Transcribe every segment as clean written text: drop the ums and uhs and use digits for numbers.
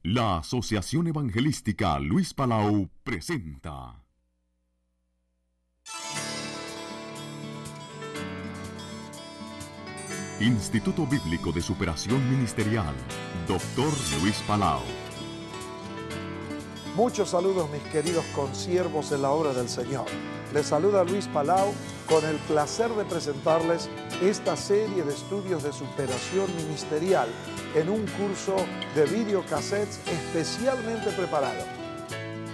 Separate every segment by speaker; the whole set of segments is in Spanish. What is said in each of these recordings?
Speaker 1: La Asociación Evangelística Luis Palau presenta Instituto Bíblico de Superación Ministerial, Dr. Luis Palau.
Speaker 2: Muchos saludos, mis queridos consiervos en la obra del Señor. Les saluda Luis Palau con el placer de presentarles esta serie de estudios de superación ministerial en un curso de videocassettes especialmente preparado.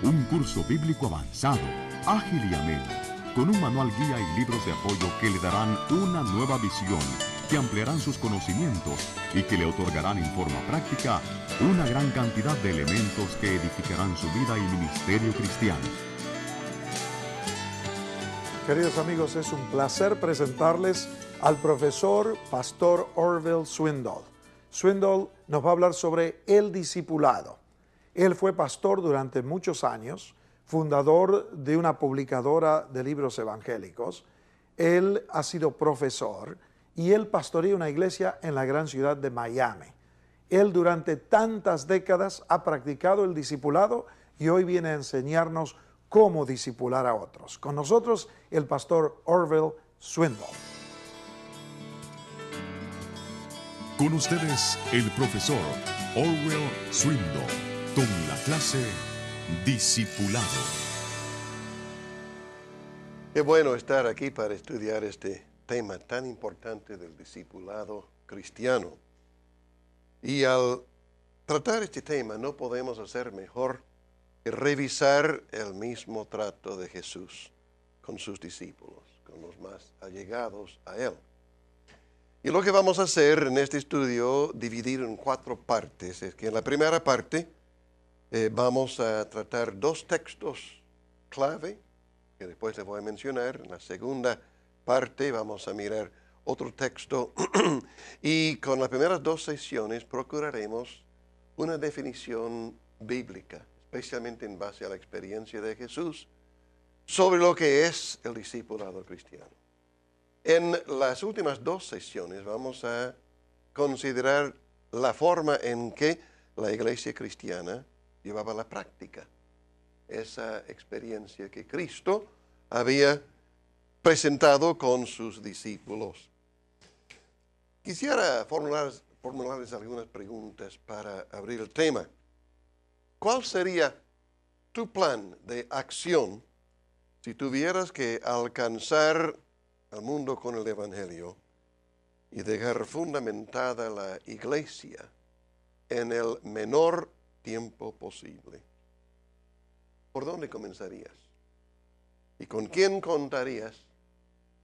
Speaker 1: Un curso bíblico avanzado, ágil y ameno, con un manual guía y libros de apoyo que le darán una nueva visión, que ampliarán sus conocimientos y que le otorgarán en forma práctica una gran cantidad de elementos que edificarán su vida y ministerio cristiano.
Speaker 2: Queridos amigos, es un placer presentarles al profesor Pastor Orville Swindoll. Swindoll nos va a hablar sobre el discipulado. Él fue pastor durante muchos años, fundador de una publicadora de libros evangélicos. Él ha sido profesor y él pastorea una iglesia en la gran ciudad de Miami. Él durante tantas décadas ha practicado el discipulado y hoy viene a enseñarnos cómo discipular a otros. Con nosotros el pastor Orville Swindoll.
Speaker 1: Con ustedes el profesor Orville Swindoll con la clase Discipulado.
Speaker 3: Qué bueno estar aquí para estudiar este tema tan importante del discipulado cristiano. Y al tratar este tema no podemos hacer mejor que revisar el mismo trato de Jesús con sus discípulos, con los más allegados a Él. Y lo que vamos a hacer en este estudio, dividido en 4 partes, es que en la primera parte vamos a tratar 2 textos clave, que después les voy a mencionar. En la segunda parte vamos a mirar otro texto y con las primeras 2 sesiones procuraremos una definición bíblica, especialmente en base a la experiencia de Jesús, sobre lo que es el discipulado cristiano. En las últimas 2 sesiones vamos a considerar la forma en que la iglesia cristiana llevaba a la práctica esa experiencia que Cristo había presentado con sus discípulos. Quisiera formularles algunas preguntas para abrir el tema. ¿Cuál sería tu plan de acción si tuvieras que alcanzar al mundo con el Evangelio y dejar fundamentada la iglesia en el menor tiempo posible? ¿Por dónde comenzarías? ¿Y con quién contarías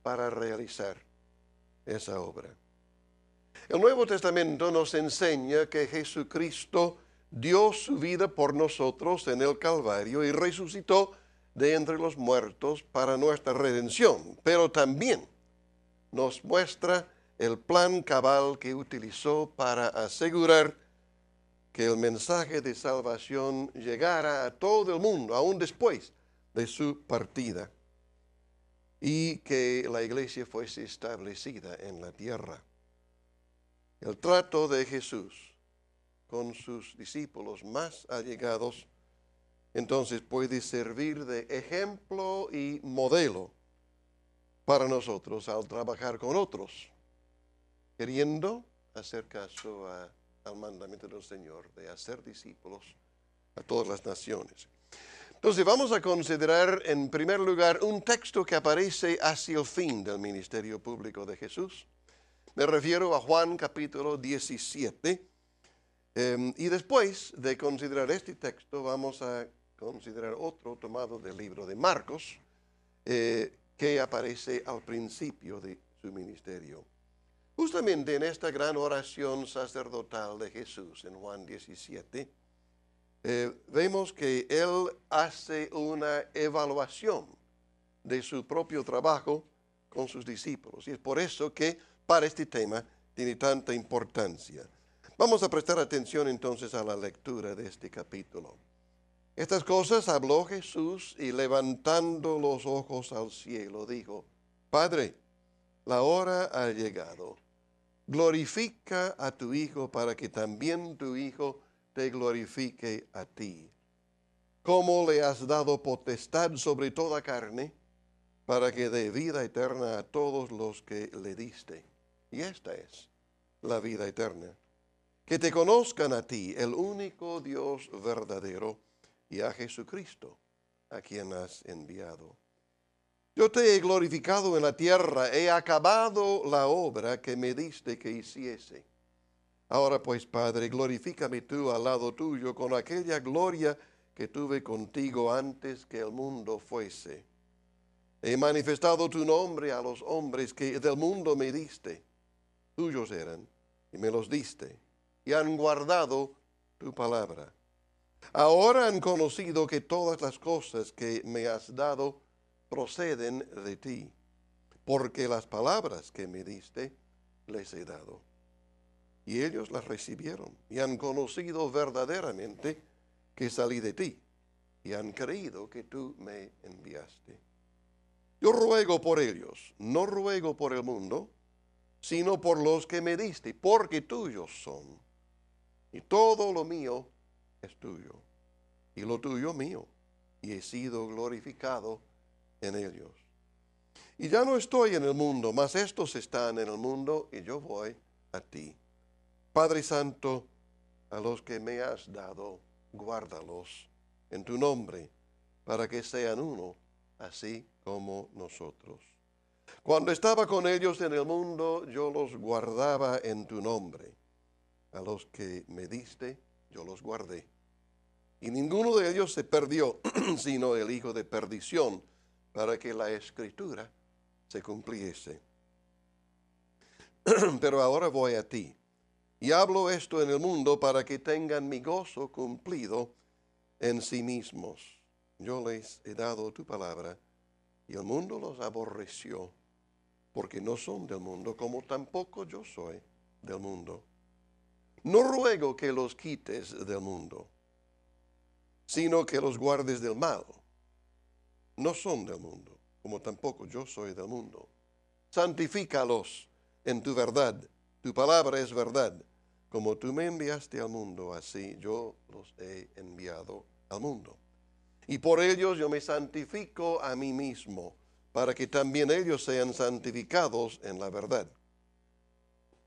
Speaker 3: para realizar esa obra? El Nuevo Testamento nos enseña que Jesucristo dio su vida por nosotros en el Calvario y resucitó de entre los muertos para nuestra redención, pero también nos muestra el plan cabal que utilizó para asegurar que el mensaje de salvación llegara a todo el mundo, aún después de su partida, y que la iglesia fuese establecida en la tierra. El trato de Jesús con sus discípulos más allegados entonces puede servir de ejemplo y modelo para nosotros al trabajar con otros, queriendo hacer caso al mandamiento del Señor de hacer discípulos a todas las naciones. Entonces vamos a considerar en primer lugar un texto que aparece hacia el fin del ministerio público de Jesús. Me refiero a Juan capítulo 17. Y después de considerar este texto vamos a considerar otro tomado del libro de Marcos, que aparece al principio de su ministerio. Justamente en esta gran oración sacerdotal de Jesús en Juan 17, vemos que Él hace una evaluación de su propio trabajo con sus discípulos. Y es por eso que para este tema tiene tanta importancia. Vamos a prestar atención entonces a la lectura de este capítulo. Estas cosas habló Jesús y levantando los ojos al cielo dijo: Padre, la hora ha llegado. Glorifica a tu Hijo para que también tu Hijo te glorifique a ti, como le has dado potestad sobre toda carne, para que dé vida eterna a todos los que le diste. Y esta es la vida eterna, que te conozcan a ti, el único Dios verdadero, y a Jesucristo, a quien has enviado. Yo te he glorificado en la tierra, he acabado la obra que me diste que hiciese. Ahora pues, Padre, glorifícame tú al lado tuyo con aquella gloria que tuve contigo antes que el mundo fuese. He manifestado tu nombre a los hombres que del mundo me diste. Tuyos eran, y me los diste, y han guardado tu palabra. Ahora han conocido que todas las cosas que me has dado proceden de ti, porque las palabras que me diste les he dado. Y ellos las recibieron, y han conocido verdaderamente que salí de ti, y han creído que tú me enviaste. Yo ruego por ellos, no ruego por el mundo, sino por los que me diste, porque tuyos son. Y todo lo mío es tuyo, y lo tuyo mío, y he sido glorificado en ellos. Y ya no estoy en el mundo, mas estos están en el mundo, y yo voy a ti. Padre Santo, a los que me has dado, guárdalos en tu nombre, para que sean uno, así como nosotros. Cuando estaba con ellos en el mundo, yo los guardaba en tu nombre. A los que me diste, yo los guardé. Y ninguno de ellos se perdió, sino el hijo de perdición, para que la escritura se cumpliese. Pero ahora voy a ti, y hablo esto en el mundo para que tengan mi gozo cumplido en sí mismos. Yo les he dado tu palabra, y el mundo los aborreció, porque no son del mundo, como tampoco yo soy del mundo. No ruego que los quites del mundo, sino que los guardes del mal. No son del mundo, como tampoco yo soy del mundo. Santifícalos en tu verdad. Tu palabra es verdad. Como tú me enviaste al mundo, así yo los he enviado al mundo. Y por ellos yo me santifico a mí mismo, para que también ellos sean santificados en la verdad.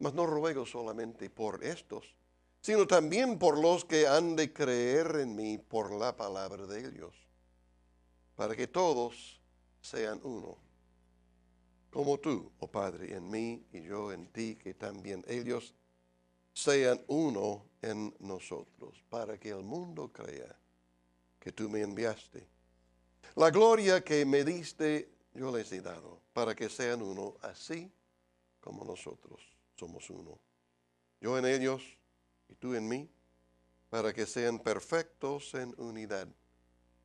Speaker 3: Mas no ruego solamente por estos, sino también por los que han de creer en mí por la palabra de ellos, para que todos sean uno, como tú, oh Padre, en mí y yo en ti, que también ellos sean uno en nosotros, para que el mundo crea que tú me enviaste. La gloria que me diste yo les he dado, para que sean uno, así como nosotros somos uno. Yo en ellos y tú en mí, para que sean perfectos en unidad,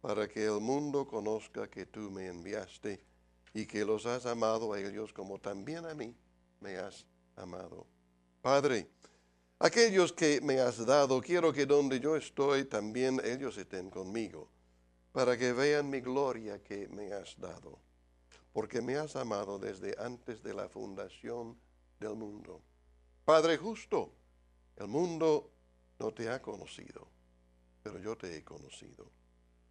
Speaker 3: para que el mundo conozca que tú me enviaste y que los has amado a ellos como también a mí me has amado. Padre, aquellos que me has dado, quiero que donde yo estoy también ellos estén conmigo, para que vean mi gloria que me has dado, porque me has amado desde antes de la fundación del mundo. Padre justo, el mundo no te ha conocido, pero yo te he conocido.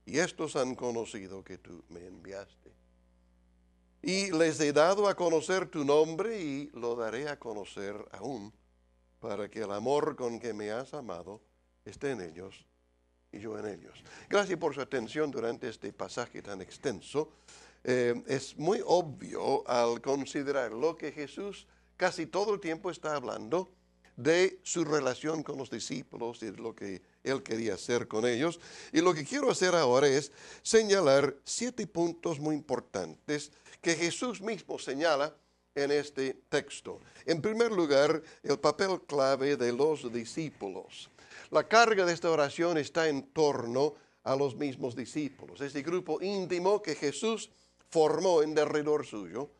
Speaker 3: Y estos han conocido que tú me enviaste. Y les he dado a conocer tu nombre y lo daré a conocer aún, para que el amor con que me has amado esté en ellos y yo en ellos. Gracias por su atención durante este pasaje tan extenso. Es muy obvio al considerarlo que Jesús casi todo el tiempo está hablando de su relación con los discípulos y de lo que Él quería hacer con ellos. Y lo que quiero hacer ahora es señalar 7 puntos muy importantes que Jesús mismo señala en este texto. En primer lugar, el papel clave de los discípulos. La carga de esta oración está en torno a los mismos discípulos, ese grupo íntimo que Jesús formó en derredor suyo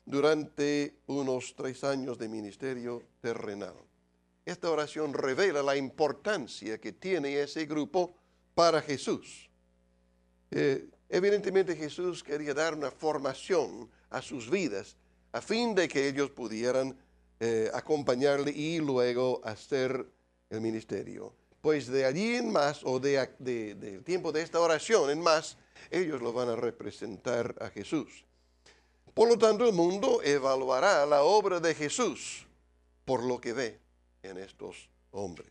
Speaker 3: durante unos 3 años de ministerio terrenal. Esta oración revela la importancia que tiene ese grupo para Jesús. Evidentemente Jesús quería dar una formación a sus vidas a fin de que ellos pudieran acompañarle y luego hacer el ministerio. pues de allí en más, o del tiempo de esta oración en más, ellos lo van a representar a Jesús. Por lo tanto, el mundo evaluará la obra de Jesús por lo que ve en estos hombres.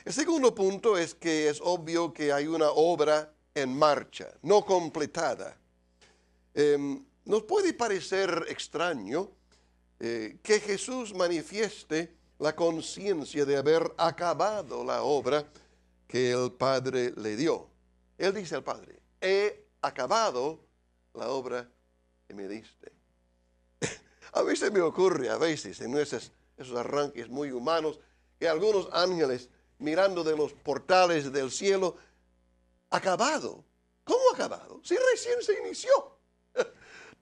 Speaker 3: El segundo punto es que es obvio que hay una obra en marcha, no completada. Nos puede parecer extraño que Jesús manifieste la conciencia de haber acabado la obra que el Padre le dio. Él dice al Padre, he acabado la obra que me diste. A veces me ocurre, en esos arranques muy humanos, que algunos ángeles mirando de los portales del cielo, acabado. ¿Cómo acabado? Si recién se inició.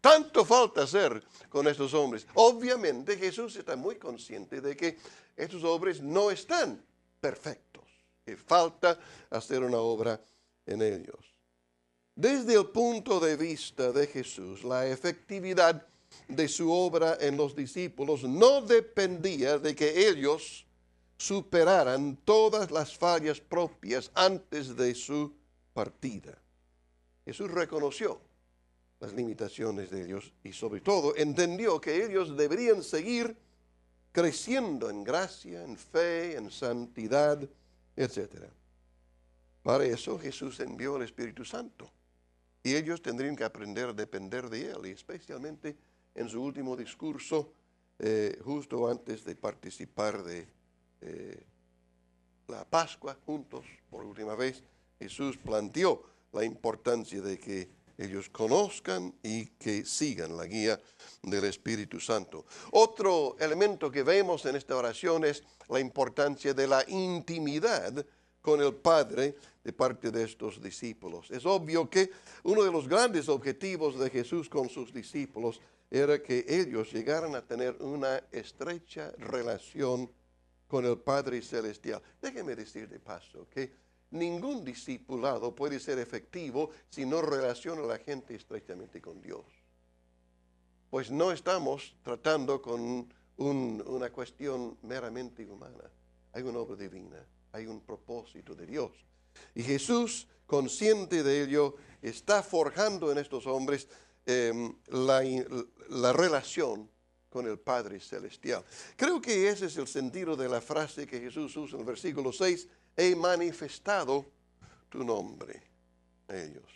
Speaker 3: Tanto falta hacer con estos hombres. Obviamente Jesús está muy consciente de que estos hombres no están perfectos, que falta hacer una obra en ellos. Desde el punto de vista de Jesús, la efectividad de su obra en los discípulos no dependía de que ellos superaran todas las fallas propias antes de su partida. Jesús reconoció las limitaciones de ellos y sobre todo entendió que ellos deberían seguir creciendo en gracia, en fe, en santidad, etc. Para eso Jesús envió el Espíritu Santo y ellos tendrían que aprender a depender de Él, y especialmente en su último discurso, justo antes de participar de la Pascua juntos por última vez, Jesús planteó la importancia de que ellos conozcan y que sigan la guía del Espíritu Santo. Otro elemento que vemos en esta oración es la importancia de la intimidad con el Padre de parte de estos discípulos. Es obvio que uno de los grandes objetivos de Jesús con sus discípulos era que ellos llegaran a tener una estrecha relación con el Padre Celestial. Déjeme decir de paso que ningún discipulado puede ser efectivo si no relaciona a la gente estrechamente con Dios. Pues no estamos tratando con una cuestión meramente humana. Hay una obra divina, hay un propósito de Dios. Y Jesús, consciente de ello, está forjando en estos hombres la relación con el Padre Celestial. Creo que ese es el sentido de la frase que Jesús usa en el versículo 6, he manifestado tu nombre a ellos.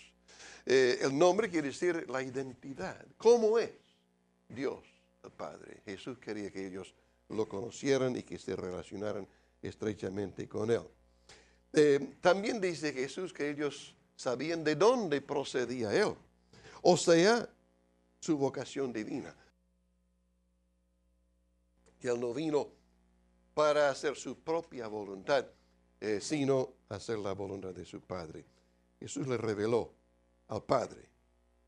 Speaker 3: El nombre quiere decir la identidad. ¿Cómo es Dios el Padre? Jesús quería que ellos lo conocieran y que se relacionaran estrechamente con Él. También dice Jesús que ellos sabían de dónde procedía Él, o sea, su vocación divina. Que Él no vino para hacer su propia voluntad, sino hacer la voluntad de su Padre. Jesús le reveló al Padre,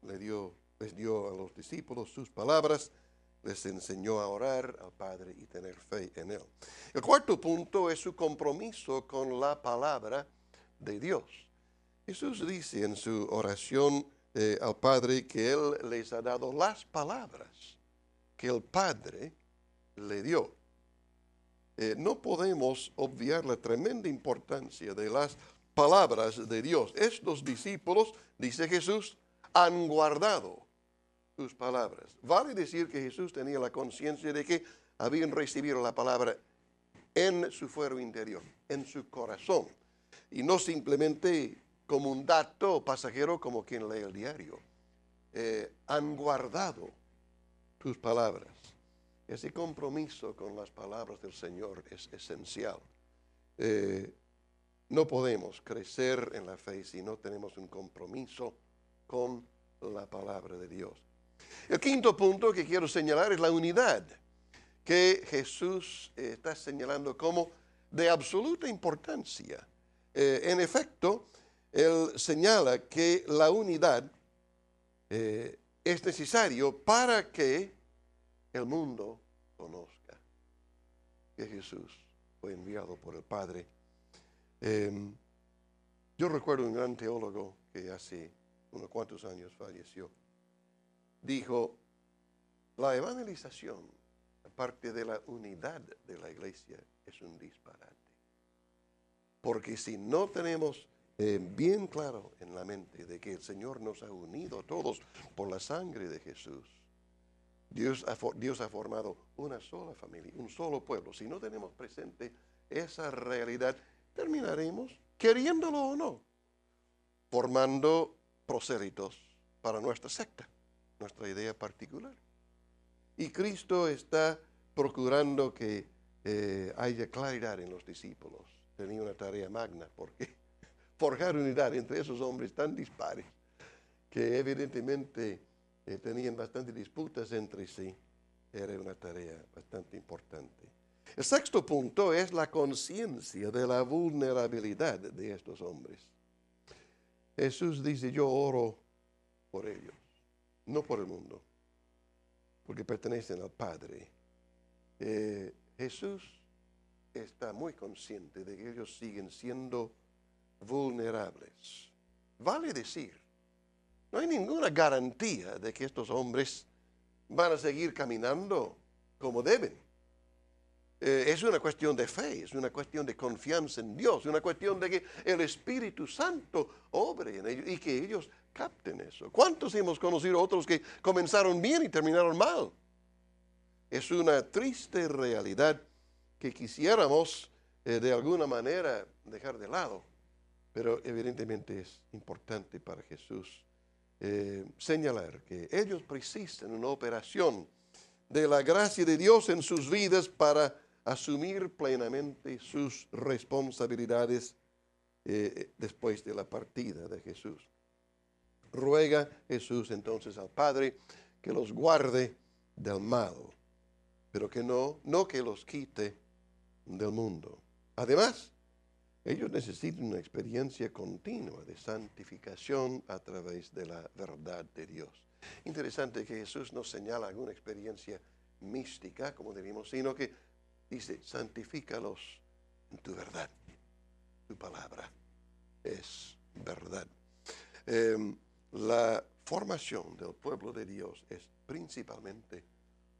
Speaker 3: les dio a los discípulos sus palabras, les enseñó a orar al Padre y tener fe en Él. El cuarto punto es su compromiso con la palabra de Dios. Jesús dice en su oración al Padre que Él les ha dado las palabras que el Padre le dio. No podemos obviar la tremenda importancia de las palabras de Dios. Estos discípulos, dice Jesús, han guardado sus palabras. Vale decir que Jesús tenía la conciencia de que habían recibido la palabra en su fuero interior, en su corazón, y no simplemente como un dato pasajero como quien lee el diario. Han guardado tus palabras. Ese compromiso con las palabras del Señor es esencial. No podemos crecer en la fe si no tenemos un compromiso con la palabra de Dios. El quinto punto que quiero señalar es la unidad, que Jesús está señalando como de absoluta importancia. En efecto, Él señala que la unidad es necesario para que el mundo conozca que Jesús fue enviado por el Padre. Yo recuerdo un gran teólogo que hace unos cuantos años falleció. Dijo, la evangelización, aparte de la unidad de la iglesia, es un disparate. Porque si no tenemos bien claro en la mente de que el Señor nos ha unido a todos por la sangre de Jesús, Dios ha formado una sola familia, un solo pueblo. Si no tenemos presente esa realidad, terminaremos, queriéndolo o no, formando prosélitos para nuestra secta, nuestra idea particular. Y Cristo está procurando que haya claridad en los discípulos. Tenía una tarea magna, porque forjar unidad entre esos hombres tan dispares, que evidentemente tenían bastantes disputas entre sí, era una tarea bastante importante. El sexto punto es la conciencia de la vulnerabilidad de estos hombres. Jesús dice, yo oro por ellos, no por el mundo, porque pertenecen al Padre. Jesús está muy consciente de que ellos siguen siendo vulnerables. Vale decir, no hay ninguna garantía de que estos hombres van a seguir caminando como deben. Es una cuestión de fe, es una cuestión de confianza en Dios, es una cuestión de que el Espíritu Santo obre en ellos y que ellos capten eso. ¿Cuántos hemos conocido otros que comenzaron bien y terminaron mal? Es una triste realidad que quisiéramos de alguna manera dejar de lado, pero evidentemente es importante para Jesús señalar que ellos precisan una operación de la gracia de Dios en sus vidas para asumir plenamente sus responsabilidades después de la partida de Jesús. Ruega Jesús entonces al Padre que los guarde del mal, pero que no que los quite del mundo. Además, ellos necesitan una experiencia continua de santificación a través de la verdad de Dios. Interesante que Jesús no señala alguna experiencia mística, como diríamos, sino que dice, santifícalos en tu verdad. Tu palabra es verdad. La formación del pueblo de Dios es principalmente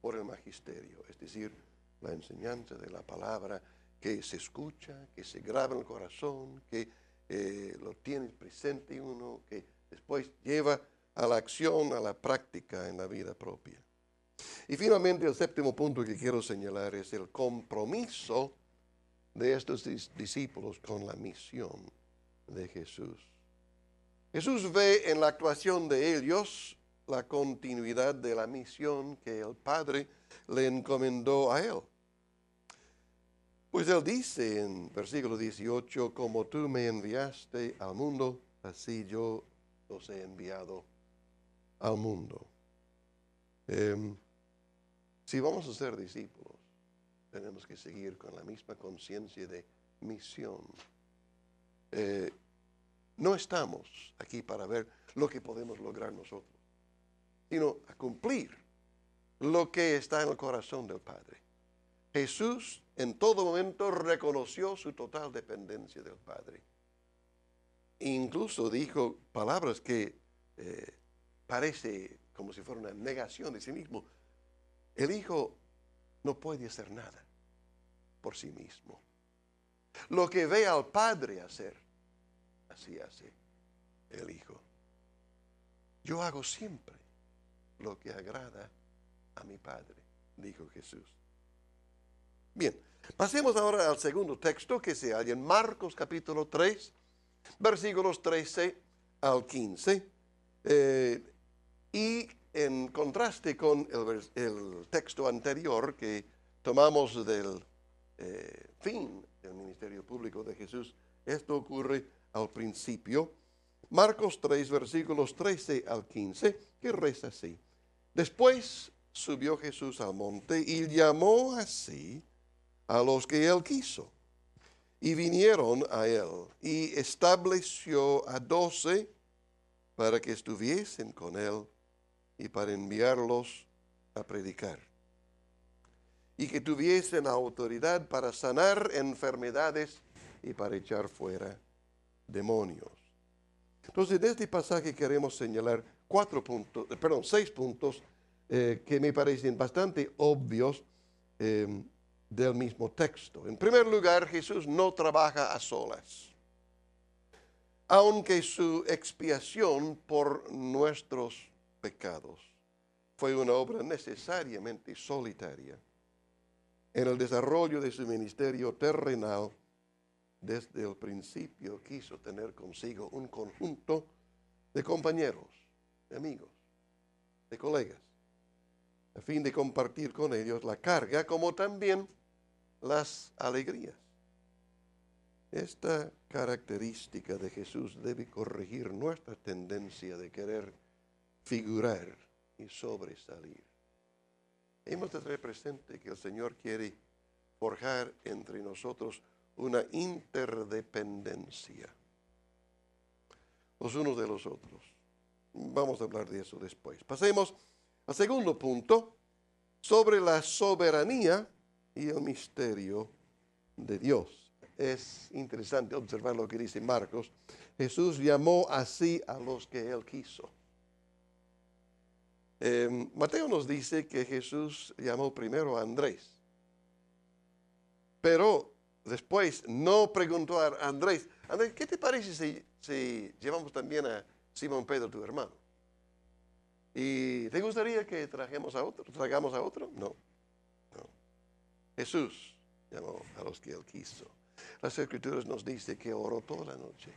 Speaker 3: por el magisterio, es decir, la enseñanza de la palabra que se escucha, que se graba en el corazón, que lo tiene presente uno, que después lleva a la acción, a la práctica en la vida propia. Y finalmente el séptimo punto que quiero señalar es el compromiso de estos discípulos con la misión de Jesús. Jesús ve en la actuación de ellos la continuidad de la misión que el Padre le encomendó a él. Pues él dice en versículo 18, como tú me enviaste al mundo, así yo los he enviado al mundo. Si vamos a ser discípulos, tenemos que seguir con la misma conciencia de misión. No estamos aquí para ver lo que podemos lograr nosotros, sino a cumplir lo que está en el corazón del Padre. Jesús en todo momento reconoció su total dependencia del Padre. Incluso dijo palabras que parece como si fuera una negación de sí mismo. El Hijo no puede hacer nada por sí mismo. Lo que ve al Padre hacer, así hace el Hijo. Yo hago siempre lo que agrada a mi Padre, dijo Jesús. Bien, pasemos ahora al segundo texto que se halla en Marcos capítulo 3, versículos 13 al 15. Y en contraste con el texto anterior que tomamos del fin del ministerio público de Jesús, esto ocurre al principio. Marcos 3, versículos 13 al 15, que reza así. Después subió Jesús al monte y llamó así a los que él quiso, y vinieron a él, y estableció a 12 para que estuviesen con él y para enviarlos a predicar, y que tuviesen autoridad para sanar enfermedades y para echar fuera demonios. Entonces, de este pasaje queremos señalar 6 puntos que me parecen bastante obvios del mismo texto. En primer lugar, Jesús no trabaja a solas. Aunque su expiación por nuestros pecados fue una obra necesariamente solitaria, en el desarrollo de su ministerio terrenal, desde el principio quiso tener consigo un conjunto de compañeros, de amigos, de colegas, a fin de compartir con ellos la carga como también las alegrías. Esta característica de Jesús debe corregir nuestra tendencia de querer figurar y sobresalir. Hemos de tener presente que el Señor quiere forjar entre nosotros una interdependencia, los unos de los otros. Vamos a hablar de eso después. Pasemos al segundo punto, sobre la soberanía y el misterio de Dios. Es interesante observar lo que dice Marcos. Jesús llamó así a los que Él quiso. Mateo nos dice que Jesús llamó primero a Andrés, pero después no preguntó a Andrés, Andrés, ¿qué te parece si llevamos también a Simón Pedro, tu hermano? ¿Y te gustaría que tragamos a otro? No. Jesús llamó a los que Él quiso. Las Escrituras nos dice que oró toda la noche,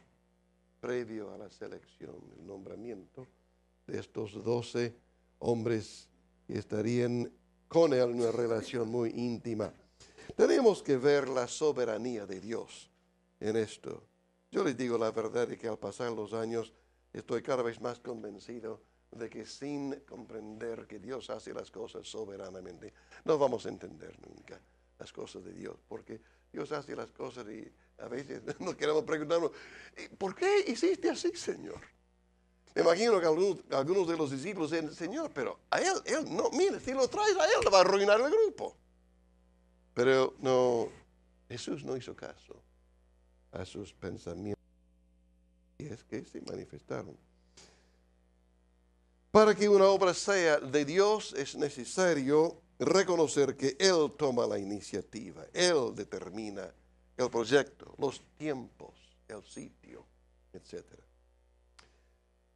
Speaker 3: previo a la selección, el nombramiento de estos 12 hombres que estarían con Él en una relación muy íntima. Tenemos que ver la soberanía de Dios en esto. Yo les digo la verdad de que al pasar los años estoy cada vez más convencido de que sin comprender que Dios hace las cosas soberanamente, no vamos a entender nunca las cosas de Dios, porque Dios hace las cosas y a veces nos queremos preguntarnos, ¿por qué hiciste así, Señor? Me imagino que algunos de los discípulos dicen, Señor, pero a él no, mire, si lo traes a él, le va a arruinar el grupo. Pero no, Jesús no hizo caso a sus pensamientos. Y es que se manifestaron. Para que una obra sea de Dios es necesario reconocer que Él toma la iniciativa, Él determina el proyecto, los tiempos, el sitio, etc.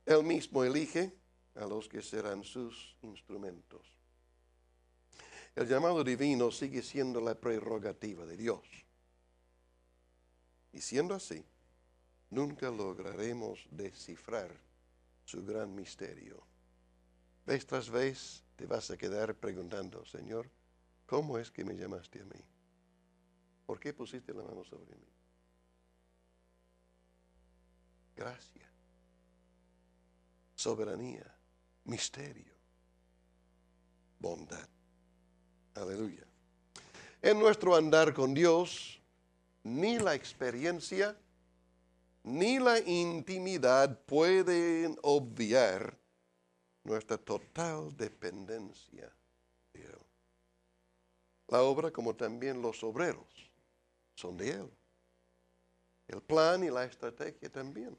Speaker 3: Él mismo elige a los que serán sus instrumentos. El llamado divino sigue siendo la prerrogativa de Dios. Y siendo así, nunca lograremos descifrar su gran misterio. Vez tras vez te vas a quedar preguntando, Señor, ¿cómo es que me llamaste a mí? ¿Por qué pusiste la mano sobre mí? Gracia, soberanía, misterio, bondad. Aleluya. En nuestro andar con Dios, ni la experiencia ni la intimidad pueden obviar nuestra total dependencia de Él. La obra, como también los obreros, son de Él. El plan y la estrategia también.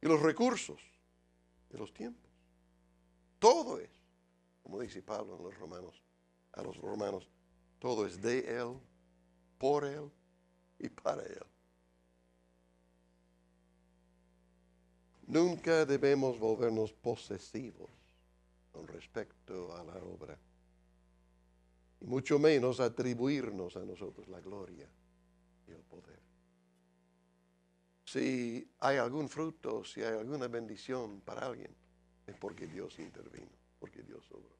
Speaker 3: Y los recursos de los tiempos. Todo es, como dice Pablo a los romanos, todo es de Él, por Él y para Él. Nunca debemos volvernos posesivos con respecto a la obra, y mucho menos atribuirnos a nosotros la gloria y el poder. Si hay algún fruto, si hay alguna bendición para alguien, es porque Dios intervino, porque Dios obró.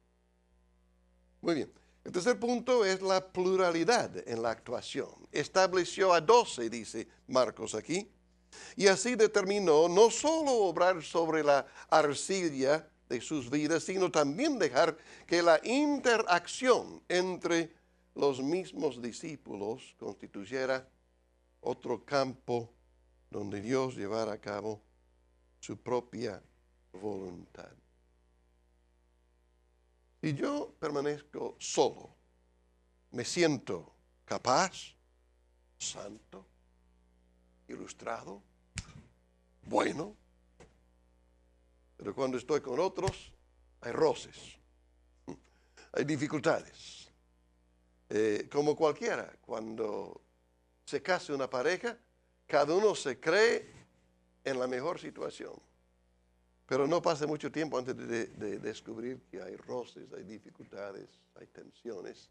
Speaker 3: Muy bien. El tercer punto es la pluralidad en la actuación. Estableció a 12, dice Marcos aquí, y así determinó no solo obrar sobre la arcilla de sus vidas, sino también dejar que la interacción entre los mismos discípulos constituyera otro campo donde Dios llevara a cabo su propia voluntad. Si yo permanezco solo, me siento capaz, santo, ilustrado, bueno, pero cuando estoy con otros hay roces, hay dificultades, como cualquiera, cuando se casa una pareja, cada uno se cree en la mejor situación. Pero no pasa mucho tiempo antes de descubrir que hay roces, hay dificultades, hay tensiones.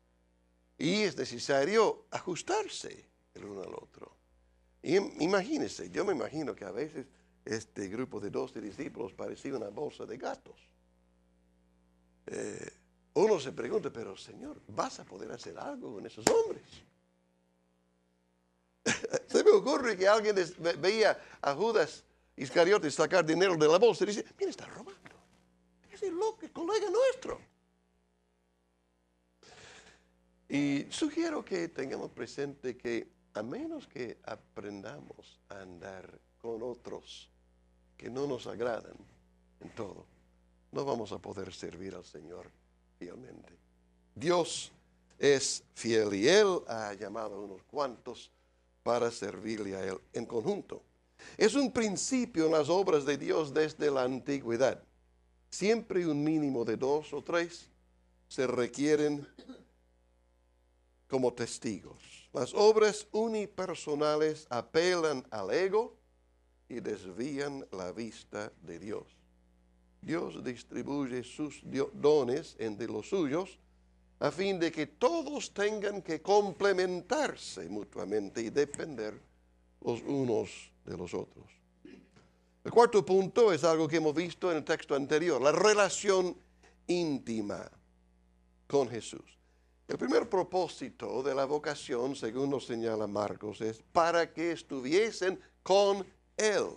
Speaker 3: Y es necesario ajustarse el uno al otro. Y imagínense, yo me imagino que a veces este grupo de 12 discípulos parecía una bolsa de gatos. Uno se pregunta, pero Señor, ¿vas a poder hacer algo con esos hombres? Se me ocurre que alguien veía a Judas Iscariote sacar dinero de la bolsa y dice, mira, está robando. Ese loco, colega nuestro. Y sugiero que tengamos presente que a menos que aprendamos a andar con otros que no nos agradan en todo, no vamos a poder servir al Señor fielmente. Dios es fiel y Él ha llamado a unos cuantos para servirle a Él en conjunto. Es un principio en las obras de Dios desde la antigüedad. Siempre un mínimo de 2 o 3 se requieren como testigos. Las obras unipersonales apelan al ego y desvían la vista de Dios. Dios distribuye sus dones entre los suyos a fin de que todos tengan que complementarse mutuamente y depender los unos de los otros. El cuarto punto es algo que hemos visto en el texto anterior, la relación íntima con Jesús. El primer propósito de la vocación, según nos señala Marcos, es para que estuviesen con Él.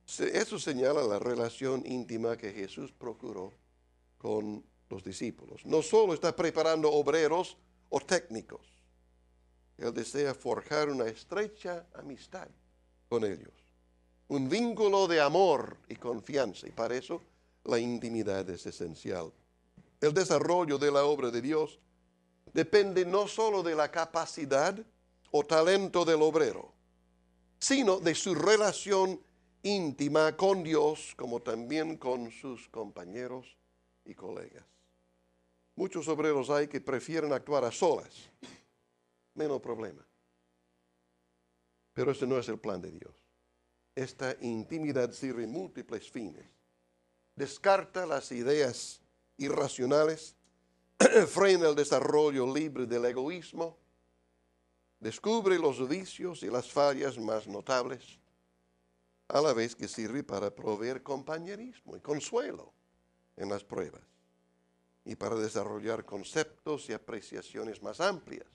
Speaker 3: Eso señala la relación íntima que Jesús procuró con los discípulos. No solo está preparando obreros o técnicos, Él desea forjar una estrecha amistad con ellos, un vínculo de amor y confianza, y para eso la intimidad es esencial. El desarrollo de la obra de Dios depende no solo de la capacidad o talento del obrero, sino de su relación íntima con Dios, como también con sus compañeros y colegas. Muchos obreros hay que prefieren actuar a solas, menos problema. Pero ese no es el plan de Dios. Esta intimidad sirve múltiples fines. Descarta las ideas irracionales, frena el desarrollo libre del egoísmo, descubre los vicios y las fallas más notables, a la vez que sirve para proveer compañerismo y consuelo en las pruebas y para desarrollar conceptos y apreciaciones más amplias,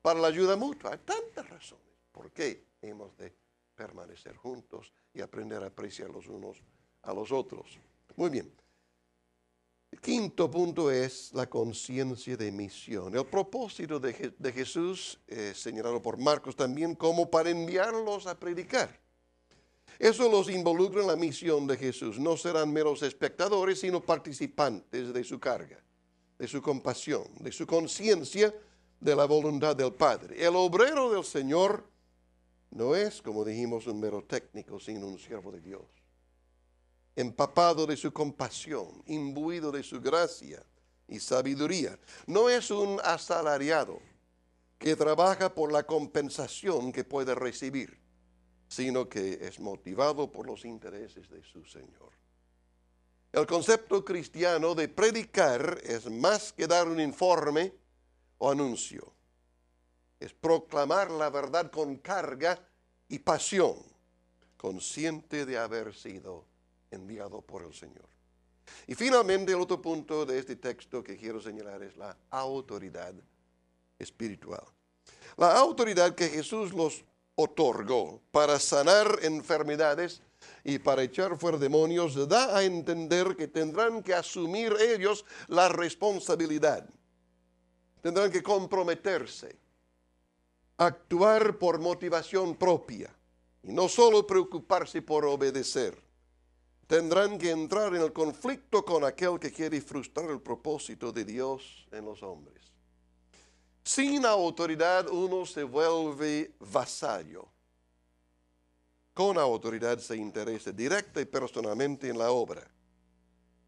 Speaker 3: para la ayuda mutua. Hay tantas razones por qué hemos de permanecer juntos y aprender a apreciar los unos a los otros. Muy bien. El quinto punto es la conciencia de misión. El propósito de Jesús, señalado por Marcos también, como para enviarlos a predicar. Eso los involucra en la misión de Jesús. No serán meros espectadores, sino participantes de su carga, de su compasión, de su conciencia de la voluntad del Padre. El obrero del Señor no es, como dijimos, un mero técnico, sino un siervo de Dios, empapado de su compasión, imbuido de su gracia y sabiduría. No es un asalariado que trabaja por la compensación que puede recibir, sino que es motivado por los intereses de su Señor. El concepto cristiano de predicar es más que dar un informe o anuncio. Es proclamar la verdad con carga y pasión, consciente de haber sido enviado por el Señor. Y finalmente, el otro punto de este texto que quiero señalar es la autoridad espiritual. La autoridad que Jesús los otorgó para sanar enfermedades y para echar fuera demonios da a entender que tendrán que asumir ellos la responsabilidad. Tendrán que comprometerse, actuar por motivación propia y no solo preocuparse por obedecer. Tendrán que entrar en el conflicto con aquel que quiere frustrar el propósito de Dios en los hombres. Sin autoridad uno se vuelve vasallo. Con autoridad se interesa directa y personalmente en la obra.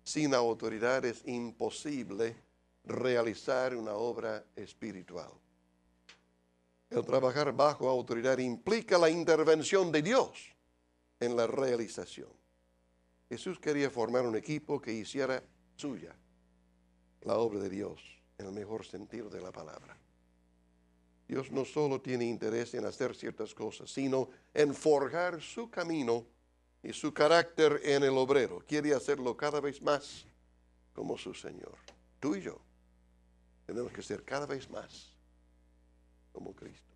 Speaker 3: Sin autoridad es imposible realizar una obra espiritual. El trabajar bajo autoridad implica la intervención de Dios en la realización. Jesús quería formar un equipo que hiciera suya la obra de Dios en el mejor sentido de la palabra. Dios no solo tiene interés en hacer ciertas cosas, sino en forjar su camino y su carácter en el obrero. Quiere hacerlo cada vez más como su Señor. Tú y yo tenemos que ser cada vez más como Cristo.